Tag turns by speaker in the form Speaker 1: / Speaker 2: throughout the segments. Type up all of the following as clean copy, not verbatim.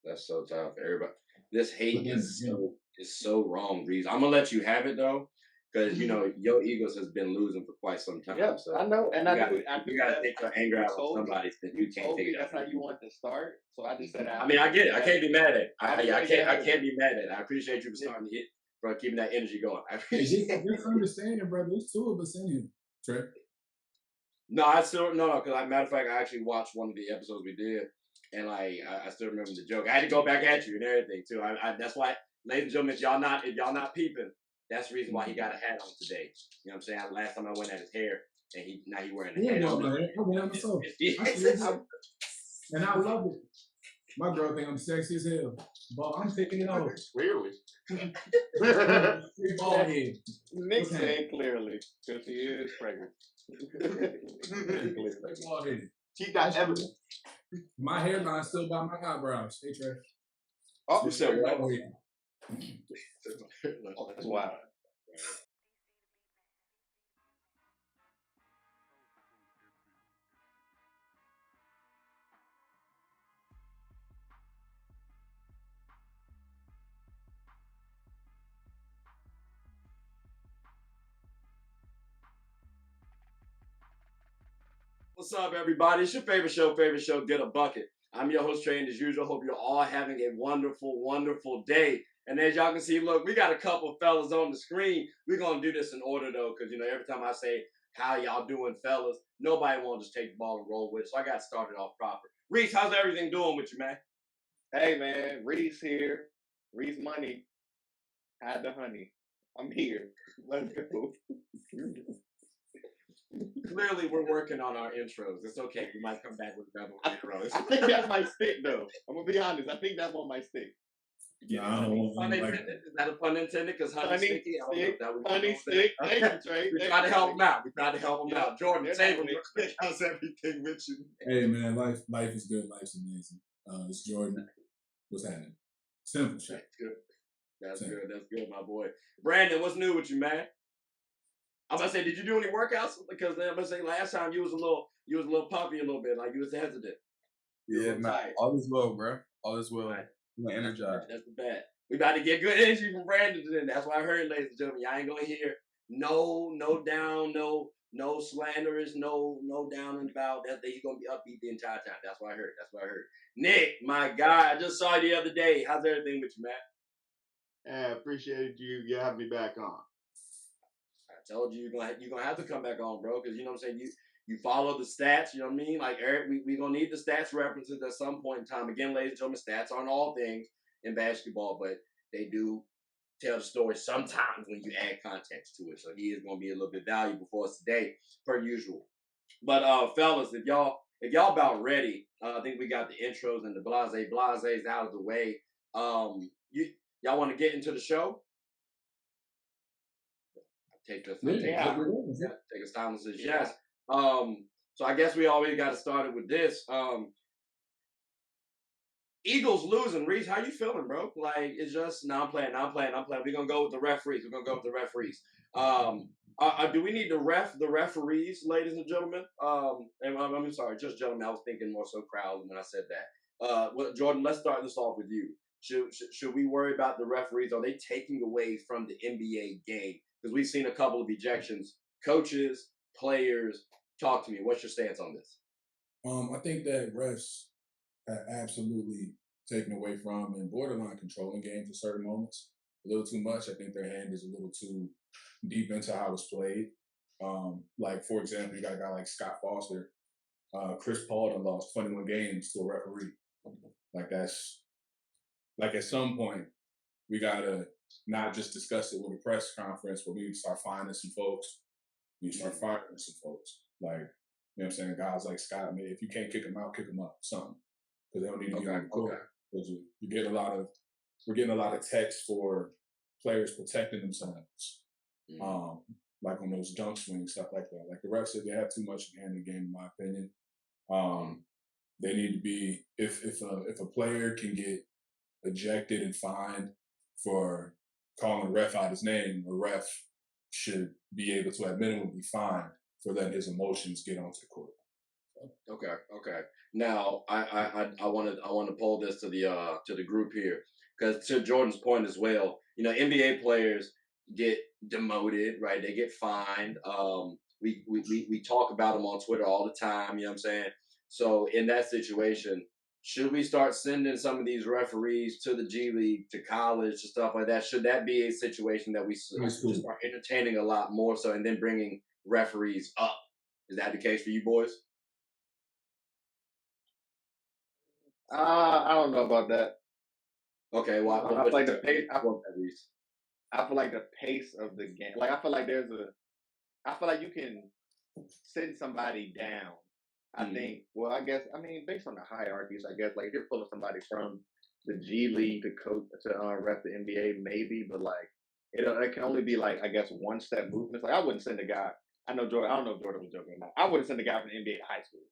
Speaker 1: That's so tough. Everybody, this hate is so wrong, Reese. I'm gonna let you have it though, because your Eagles has been losing for quite some time.
Speaker 2: Yeah,
Speaker 1: So
Speaker 2: I know, and
Speaker 1: you gotta take your anger out on somebody that you can't take it out.
Speaker 2: That's how you want to start, so I just said.
Speaker 1: I mean, I get it. I can't be mad at it. I can't be mad at it. I appreciate you for starting to hit, for keeping that energy going. I appreciate
Speaker 3: it. Just understanding, brother. There's two of us in here, Trey.
Speaker 1: No, I still no, because matter of fact, I actually watched one of the episodes we did, and like I still remember the joke. I had to go back at you and everything too. That's why, ladies and gentlemen, if y'all not peeping, that's the reason why he got a hat on today. You know what I'm saying? Last time I went at his hair, and now he wearing a hat on.
Speaker 3: And I love it. My girl think I'm sexy as hell, but I'm taking it off.
Speaker 2: Clearly.
Speaker 3: Ball head.
Speaker 2: Nick said clearly, because he is pregnant.
Speaker 3: Ball head.
Speaker 2: She got evidence.
Speaker 3: My hairline's still by my eyebrows. Hey, Trey.
Speaker 1: Oh, you said what?
Speaker 2: Oh, that's wild.
Speaker 1: What's up, everybody? It's your favorite show, Get a Bucket. I'm your host, Trey, and as usual, hope you're all having a wonderful, wonderful day. And as y'all can see, look, we got a couple fellas on the screen. We're going to do this in order, though, because, every time I say, how y'all doing, fellas, nobody wants to just take the ball and roll with it, so I got started off proper. Reese, how's everything doing with you, man?
Speaker 2: Hey, man, Reese here. Reese Money. Had the honey. I'm here. Let's go.
Speaker 1: Clearly, we're working on our intros. It's okay. We might come back with another intro.
Speaker 2: I think that might stick, though. I'm going to be honest. I think that one might stick.
Speaker 1: Yeah, is that a pun intended? Because honey sticky.
Speaker 2: Honey stick. Thank you, Trey.
Speaker 1: We try to help him out. Jordan, save him. How's everything with you?
Speaker 3: Hey, man, life is good. Life's amazing. It's Jordan. What's happening? Simple shit.
Speaker 1: That's good, my boy. Brandon, what's new with you, man? I'm about to say, did you do any workouts? Because I'm about to say, last time you was a little puffy a little bit, like you was hesitant.
Speaker 4: Yeah, man. All is well, bro. All is well. Right. I'm energized.
Speaker 1: That's the bad. We about to get good energy from Brandon today. That's why I heard, ladies and gentlemen, y'all ain't gonna hear no down, no slanderous, no down and about. That he's gonna be upbeat the entire time. That's what I heard. Nick, my guy, I just saw you the other day. How's everything with you, man?
Speaker 2: Yeah, appreciated you having me back on.
Speaker 1: I told you you're gonna have to come back on, bro, because you know what I'm saying, you follow the stats, you know what I mean? Like Eric, we gonna need the stats references at some point in time. Again, ladies and gentlemen, stats aren't all things in basketball, but they do tell the story sometimes when you add context to it. So he is gonna be a little bit valuable for us today, per usual. But fellas, if y'all about ready, I think we got the intros and the blases out of the way. Y'all want to get into the show? Take us time to say yes. So I guess we always got to start it with this. Eagles losing. Reese, how you feeling, bro? Like, it's just, I'm playing. We're gonna go with the referees. Do we need to ref the referees, ladies and gentlemen? And I'm sorry, just gentlemen. I was thinking more so crowd when I said that. Jordan, let's start this off with you. Should we worry about the referees? Are they taking away from the NBA game? Because we've seen a couple of ejections. Coaches, players, talk to me. What's your stance on this?
Speaker 3: I think that refs have absolutely taken away from and borderline controlling games at certain moments. A little too much. I think their hand is a little too deep into how it's played. Like, for example, you got a guy like Scott Foster. Chris Paul done lost 21 games to a referee. Like, at some point, we got to not just discuss it with a press conference, but we need to start finding some folks. Like, you know what I'm saying? Guys like Scott, man, if you can't kick them out, kick them up, something. Because they don't need to be on the court. Because we're getting a lot of text for players protecting themselves. Like on those dunk swings, stuff like that. Like the refs said, they have too much in the game, in my opinion. They need to be, if a player can get ejected and fined for calling a ref out his name, a ref should be able to at minimum be fined for letting his emotions get onto the court.
Speaker 1: Okay. Now I want to pull this to the group here because to Jordan's point as well. NBA players get demoted, right? They get fined. We talk about them on Twitter all the time. You know what I'm saying? So in that situation, should we start sending some of these referees to the G League, to college, to stuff like that? Should that be a situation that we start entertaining a lot more so, and then bringing referees up? Is that the case for you boys?
Speaker 2: I don't know about that.
Speaker 1: Okay, well,
Speaker 2: I feel like the pace.
Speaker 1: Reese?
Speaker 2: I feel like the pace of the game. Like I feel like I feel like you can send somebody down. I think. Well, I guess. I mean, based on the hierarchies, I guess. Like if you're pulling somebody from the G League to coach to ref the NBA, maybe. But like, it can only be like I guess one step movements. Like I wouldn't send a guy. I know Jordan. I don't know if Jordan was joking or not. I wouldn't send a guy from the NBA to high school.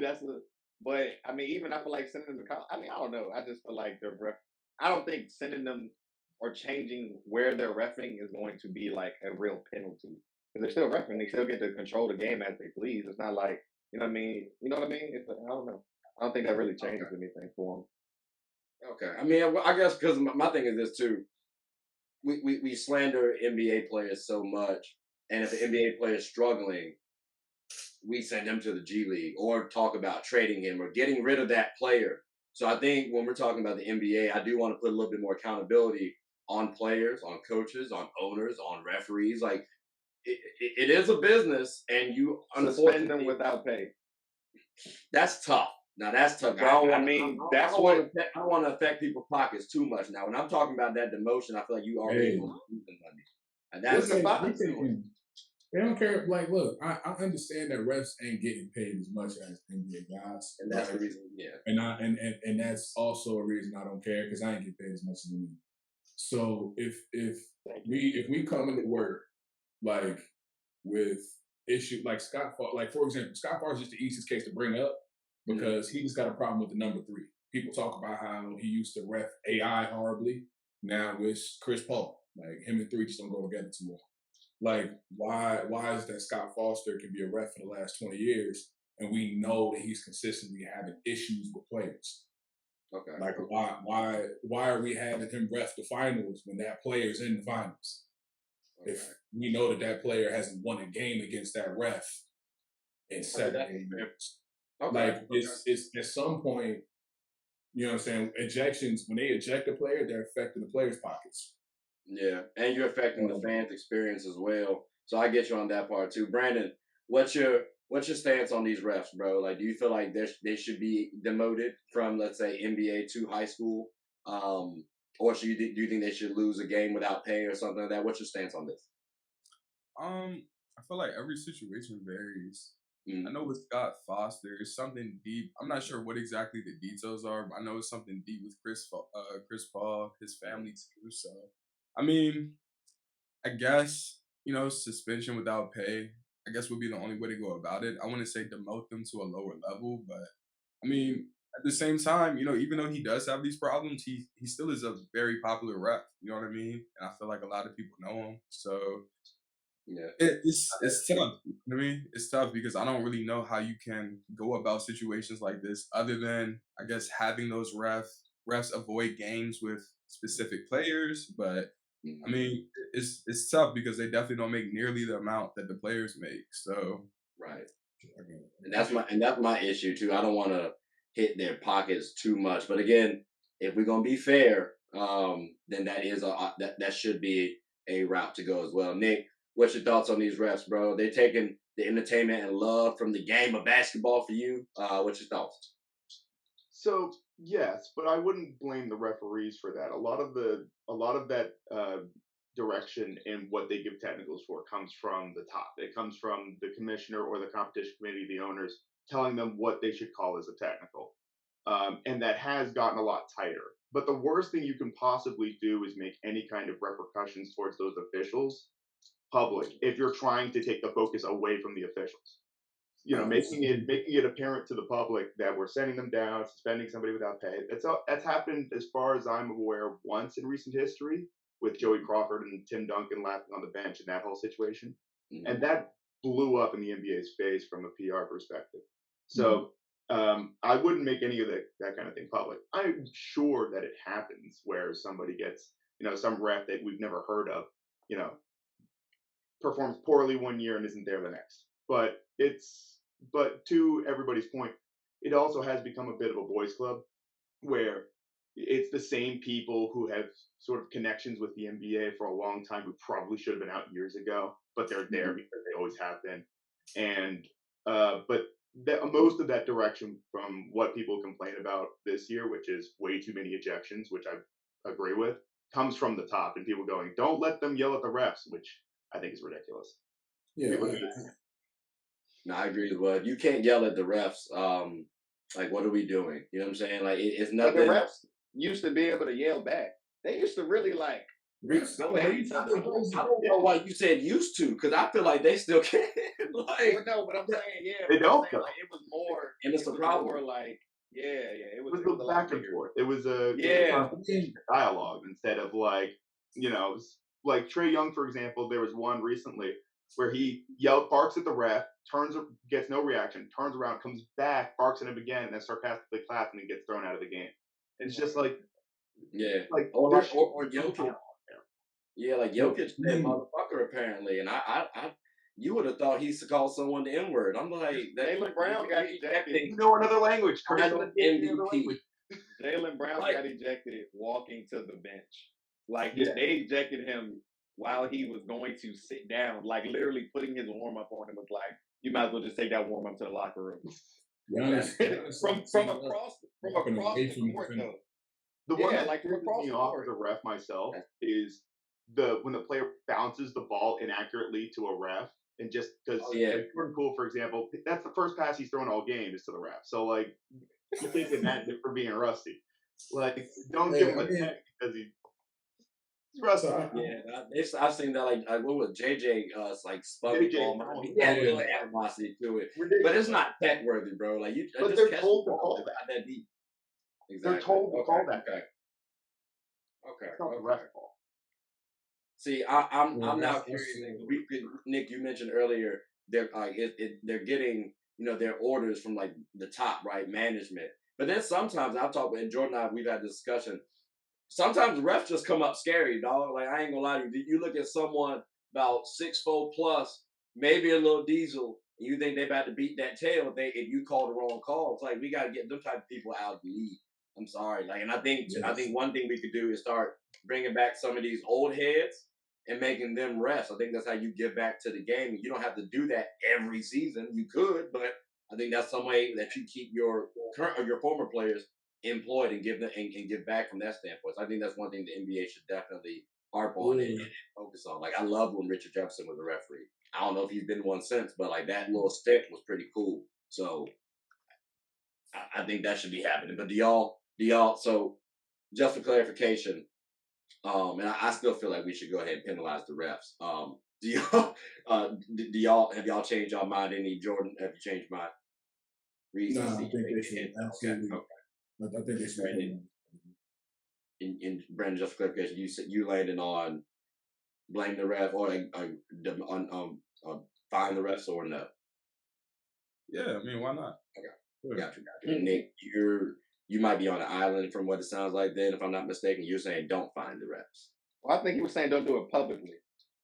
Speaker 2: That's a. But I mean, even I feel like sending them to college. I mean, I don't know. I just feel like the ref. I don't think sending them or changing where they're refing is going to be like a real penalty because they're still refing. They still get to control the game as they please. It's not like you know what I mean. You know what I mean? I don't know. I don't think that really changes anything for them.
Speaker 1: Okay. I mean, I guess because my thing is this too. We slander NBA players so much, and if an NBA player is struggling, we send him to the G League or talk about trading him or getting rid of that player. So I think when we're talking about the NBA, I do want to put a little bit more accountability on players, on coaches, on owners, on referees. Like it is a business, and you
Speaker 2: suspend them without pay.
Speaker 1: That's tough. Now that's tough.
Speaker 2: I
Speaker 1: don't want to affect people's pockets too much. Now, when I'm talking about that demotion, I feel like you already losing money. And that's
Speaker 3: they don't care. Like, look, I understand that refs ain't getting paid as much as NBA guys,
Speaker 1: and that's the reason. Yeah,
Speaker 3: and that's also a reason I don't care because I ain't getting paid as much as them. So if we come into work like with issue like Scott, like for example, Scott Farr is just the easiest case to bring up because he just got a problem with the number 3. People talk about how he used to ref AI horribly. Now it's Chris Paul. Like him and 3 just don't go together too well. Like, why is that Scott Foster can be a ref for the last 20 years and we know that he's consistently having issues with players?
Speaker 1: Okay.
Speaker 3: Like, why are we having him ref the finals when that player's in the finals? Okay. If we know that player hasn't won a game against that ref in 7 years. Okay. Like, it's at some point, you know what I'm saying, ejections, when they eject a player, they're affecting the player's pockets.
Speaker 1: Yeah, and you're affecting the fans' experience as well. So I get you on that part too. Brandon, what's your stance on these refs, bro? Like, do you feel like they should be demoted from, let's say, NBA to high school, or do you think they should lose a game without pay or something like that? What's your stance on this?
Speaker 4: I feel like every situation varies. I know with Scott Foster, it's something deep. I'm not sure what exactly the details are, but I know it's something deep with Chris Paul, his family too. So. I mean, I guess, suspension without pay, I guess would be the only way to go about it. I wouldn't say demote them to a lower level, but I mean, at the same time, even though he does have these problems, he still is a very popular ref. You know what I mean? And I feel like a lot of people know him. So yeah, it's tough. You know what I mean? It's tough because I don't really know how you can go about situations like this other than, I guess, having those refs avoid games with specific players, but I mean, it's tough because they definitely don't make nearly the amount that the players make. So
Speaker 1: right, and that's my issue too. I don't want to hit their pockets too much, but again, if we're gonna be fair, then that is that should be a route to go as well. Nick, what's your thoughts on these refs, bro? They're taking the entertainment and love from the game of basketball for you. What's your thoughts?
Speaker 5: So yes, but I wouldn't blame the referees for that. A lot of that direction in what they give technicals for comes from the top. It comes from the commissioner or the competition committee, the owners, telling them what they should call as a technical. And that has gotten a lot tighter. But the worst thing you can possibly do is make any kind of repercussions towards those officials public if you're trying to take the focus away from the officials. Making it apparent to the public that we're sending them down, suspending somebody without pay. That's happened as far as I'm aware once in recent history with Joey Crawford and Tim Duncan laughing on the bench in that whole situation. And blew up in the NBA's face from a PR perspective. So I wouldn't make any of that kind of thing public. I'm sure that it happens where somebody gets, some ref that we've never heard of, you know, performs poorly one year and isn't there the next. But to everybody's point, it also has become a bit of a boys' club where it's the same people who have sort of connections with the NBA for a long time who probably should have been out years ago, but they're there because they always have been. And but most of that direction from what people complain about this year, which is way too many ejections, which I agree with, comes from the top and people going, "Don't let them yell at the refs," which I think is ridiculous.
Speaker 3: Yeah.
Speaker 1: No, I agree as well. You can't yell at the refs. Like, what are we doing? You know what I'm saying? Like, it's
Speaker 2: But
Speaker 1: nothing.
Speaker 2: the refs used to be able to yell back. They used to really like go at each other.
Speaker 1: I don't know why you said used to, because I feel like they still can.
Speaker 2: Well,
Speaker 1: Like,
Speaker 2: no, but I'm saying, yeah,
Speaker 5: They
Speaker 2: but I'm
Speaker 5: don't,
Speaker 2: saying,
Speaker 5: though.
Speaker 2: like, it was more,
Speaker 1: and it's
Speaker 2: it
Speaker 1: a
Speaker 2: was
Speaker 1: problem.
Speaker 2: more like, it was
Speaker 5: It
Speaker 2: a
Speaker 5: was
Speaker 2: lot
Speaker 5: back and
Speaker 2: bigger.
Speaker 5: forth. It was a
Speaker 2: Yeah.
Speaker 5: dialogue instead of like, like Trey Young, for example. There was one recently where he barks at the ref, gets no reaction, turns around, comes back, barks at him again, and then sarcastically claps, and then gets thrown out of the game. It's just like,
Speaker 1: Yeah.
Speaker 5: like
Speaker 1: Or
Speaker 5: there should
Speaker 1: or
Speaker 5: be some
Speaker 1: Jokic.
Speaker 5: talent.
Speaker 1: Yeah, like Jokic said motherfucker apparently, and I you would have thought he called someone the N word. I'm like,
Speaker 2: Jaylen Brown got ejected.
Speaker 5: You know another language, Chris.
Speaker 1: National MVP.
Speaker 2: Jaylen Brown
Speaker 1: Like-
Speaker 2: got ejected walking to the bench. Like
Speaker 5: Yeah.
Speaker 2: they ejected him while he was going to sit down. Like literally putting his warm up on him was like, you might as well just take that warm up to the locker room. From across the court though.
Speaker 5: The one
Speaker 2: Yeah,
Speaker 5: that
Speaker 2: like from
Speaker 5: pisses
Speaker 2: across
Speaker 5: me
Speaker 2: the
Speaker 5: off
Speaker 2: court.
Speaker 5: as a ref myself is when the player bounces the ball inaccurately to a ref, and just because Jordan Poole, for example, that's the first pass he's thrown all game is to the ref. So like, you can't get mad at him for being rusty. Like, don't give him a tech because he's rusty.
Speaker 1: I've seen that like what was JJ like spun the ball. He had a little animosity to it, but it's not tech worthy, bro. Like you,
Speaker 5: But
Speaker 1: just
Speaker 5: they're
Speaker 1: catch
Speaker 5: told
Speaker 1: the
Speaker 5: to
Speaker 1: ball
Speaker 5: call that.
Speaker 1: that deep. Exactly.
Speaker 5: They're told to call that.
Speaker 1: Okay.
Speaker 5: It's not the ref ball.
Speaker 1: See, I'm now curious. Nick, you mentioned earlier they're like they're getting their orders from like the top, right, management. But then sometimes I've talked with Jordan and we've had a discussion. Sometimes the refs just come up scary, dog. Like I ain't gonna lie to you. You look at someone about 6'4" plus, maybe a little diesel, and you think they about to beat that tail if you call the wrong call. It's like we gotta get them type of people out of the league. I'm sorry, like, and I think one thing we could do is start bringing back some of these old heads and making them refs. I think that's how you give back to the game. You don't have to do that every season. You could, but I think that's some way that you keep your current or your former players employed and give them and give back from that standpoint. So I think that's one thing the NBA should definitely harp on and focus on. Like I loved when Richard Jefferson was a referee. I don't know if he's been one since, but like that little step was pretty cool. So I think that should be happening. But do y'all? So just for clarification, and I still feel like we should go ahead and penalize the refs. Do y'all have y'all changed y'all mind? Any Jordan? Have you changed mind?
Speaker 3: No, I think they should absolutely.
Speaker 1: Okay.
Speaker 3: I think they should.
Speaker 1: In Brandon, just for clarification, you said you landed on blame the ref or fine the refs or no?
Speaker 4: Yeah, I mean, why not?
Speaker 1: Okay, gotcha. Nick, you might be on an island from what it sounds like. Then, if I'm not mistaken, you're saying don't find the refs.
Speaker 2: Well, I think he was saying don't do it publicly.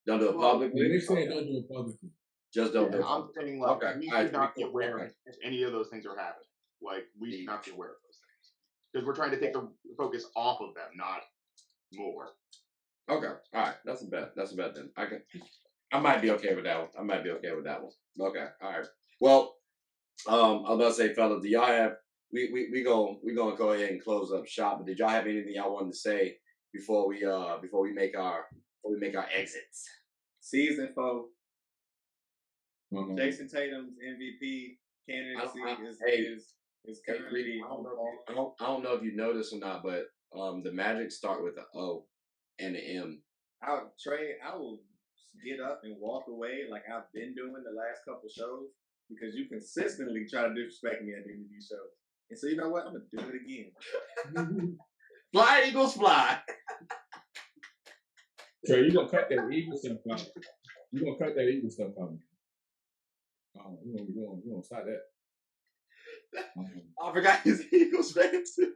Speaker 1: Don't do it publicly.
Speaker 3: They're saying don't do it publicly.
Speaker 1: Just don't do it.
Speaker 5: I'm saying like we should not be aware if any of those things are happening. Like we should not be aware of those things because we're trying to take the focus off of them, not more.
Speaker 1: Okay, all right, that's a bet. That's a bet then. I might be okay with that one. Okay, all right. Well, I was about to say, fellas, do y'all have? We gonna go ahead and close up shop. But did y'all have anything y'all wanted to say before we make our exits?
Speaker 2: Season 4. Jason Tatum's MVP candidacy is currently.
Speaker 1: I don't know if you noticed or not, but the Magic start with an O and an M.
Speaker 2: I will get up and walk away like I've been doing the last couple shows because you consistently try to disrespect me at the end of these shows. And so you know what? I'm gonna do it again.
Speaker 1: Fly Eagles fly.
Speaker 3: So you gonna cut that Eagle stuff out? You gonna cut that Eagle stuff out? We gonna start that.
Speaker 1: I forgot he's an Eagles fan too.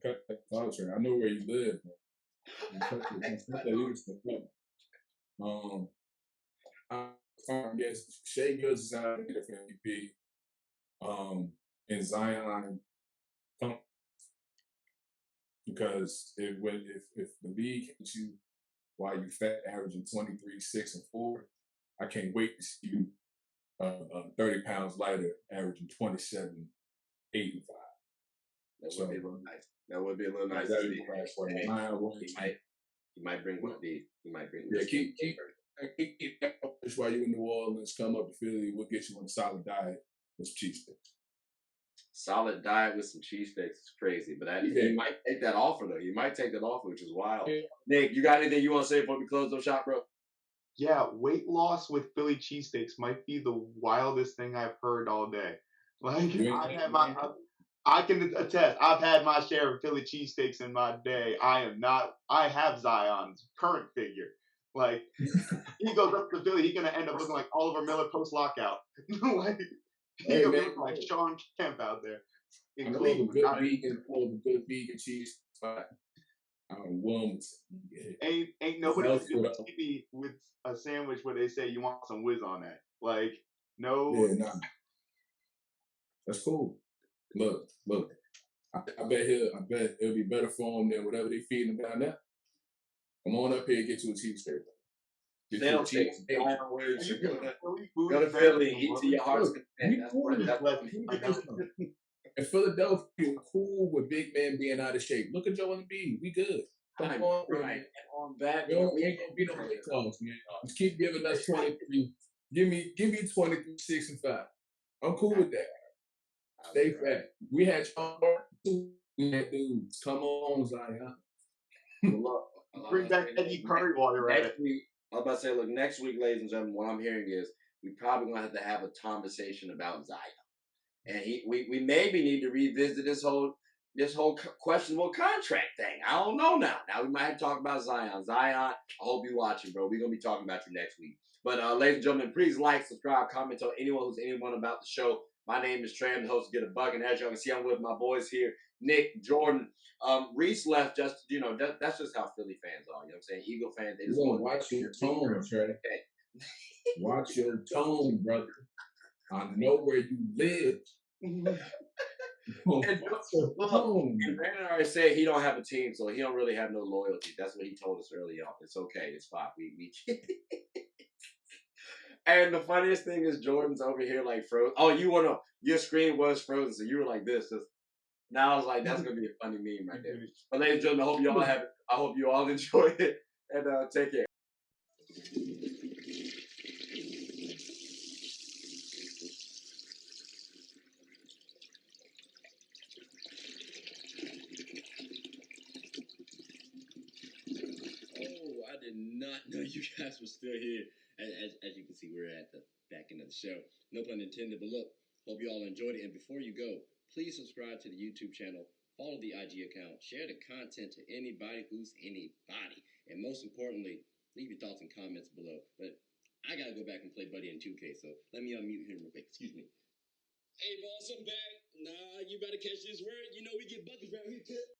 Speaker 3: Cut that college train. I know where you live, man. Cut that Eagles stuff up. I guess Shea Gillis is out there for MVP. And Zion, because if the league hits you while you fat, averaging 23, 6, and 4, I can't wait to see you 30 pounds lighter, averaging 27, 8, and 5.
Speaker 1: That would be a little nice. That would be a little nice.
Speaker 3: That'd be nice for him.
Speaker 1: He might bring one of these. He might bring.
Speaker 3: Yeah, keep that while you in New Orleans. Come up to Philly. We'll get you on a solid diet with some cheesesteaks.
Speaker 1: Solid diet with some cheesesteaks is crazy, but he might take that offer though. He might take that offer, which is wild. Yeah. Nick, you got anything you want to say before we close the shop, bro?
Speaker 5: Yeah, weight loss with Philly cheesesteaks might be the wildest thing I've heard all day. Like I can attest, I've had my share of Philly cheesesteaks in my day. I have Zion's current figure. Like, he goes up to Philly, he's going to end up looking like Oliver Miller post-lockout. Like, he's going to look like Sean Kemp out there.
Speaker 3: I know a good vegan cheese spot.
Speaker 5: Ain't nobody doing TV with a sandwich where they say you want some whiz on that. Like, no.
Speaker 3: Yeah, nah. That's cool. Look. I bet it'll be better for him than whatever they feeding him down there. Come on up here and get you a cheesesteak.
Speaker 1: Go to Philly and eat to your heart's content.
Speaker 3: In Philadelphia, cool with big men being out of shape. Look at Joel Embiid. We good. Come on, right. And on that, we ain't gonna be no weight loss, man. Just keep giving us 23. Give me 23, 6, and 5. I'm cool with that. Stay fat. We had Sean too. Dudes, come on, Zion.
Speaker 5: Bring back Eddie Curry while you're at it.
Speaker 1: I was about to say, look, next week, ladies and gentlemen, what I'm hearing is we probably gonna have to have a conversation about Zion, and we maybe need to revisit this whole questionable contract thing. I don't know now. Now we might have to talk about Zion. I hope you're watching, bro. We're gonna be talking about you next week. But ladies and gentlemen, please like, subscribe, comment, tell anyone about the show. My name is Trey. I'm the host of Get a Buck, and as y'all can see, I'm with my boys here, Nick, Jordan. Reese left just, that's just how Philly fans are. You know what I'm saying? Eagle fans, they just want to
Speaker 3: watch your tone, Trey. Okay. Watch your tone, brother. I know where you live.
Speaker 1: And Brandon already said he don't have a team, so he don't really have no loyalty. That's what he told us early on. It's okay. It's fine. We And the funniest thing is Jordan's over here like frozen. Oh, your screen was frozen, so you were like this. Now I was like, that's gonna be a funny meme right there. But ladies and gentlemen, I hope you all enjoyed it, and take care. Oh, I did not know you guys were still here. As you can see, we're at the back end of the show. No pun intended, but look, hope you all enjoyed it. And before you go, please subscribe to the YouTube channel, follow the IG account, share the content to anybody who's anybody. And most importantly, leave your thoughts and comments below. But I got to go back and play Buddy in 2K, so let me unmute him real quick. Excuse me. Hey, boss, I'm back. Nah, you better catch this word. You know we get buckets around here, kid.